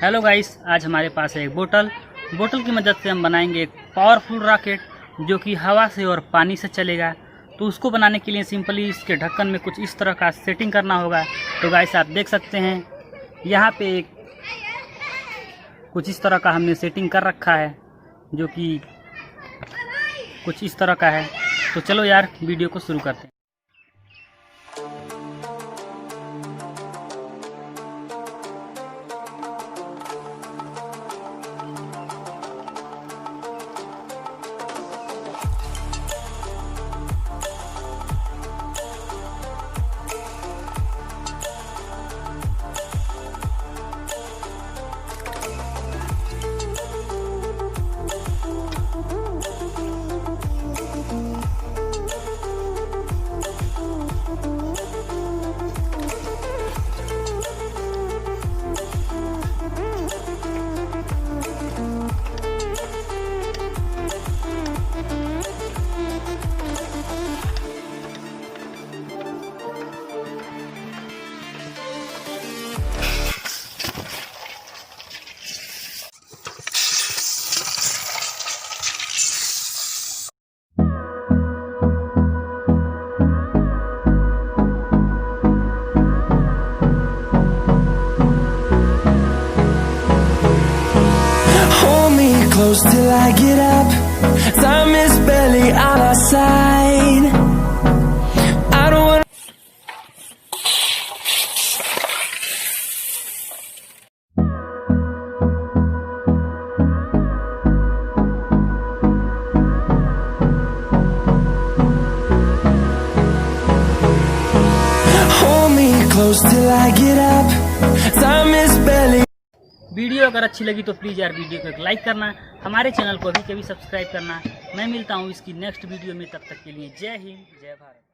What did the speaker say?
Hello guys, आज हमारे पास है एक बोतल की मदद से हम बनाएंगे एक पावरफुल रॉकेट जो कि हवा से और पानी से चलेगा। तो उसको बनाने के लिए सिंपली इसके ढक्कन में कुछ इस तरह का सेटिंग करना होगा। तो गाइस आप देख सकते हैं यहाँ पे कुछ इस तरह का हमने सेटिंग कर रखा है जो कि कुछ इस तरह का है। तो चलो यार वीडियो को शुरू करते हैं। Close till I get up. Time is barely on our side. I don't want. Hold me close till I get up. Time is barely. Video अगर अच्छी लगी तो प्लीज़ यार वीडियो को एक लाइक करना, हमारे चैनल को अभी कभी सब्सक्राइब करना। मैं मिलता हूँ इसकी नेक्स्ट वीडियो में, तब तक के लिए जय हिंद जय भारत।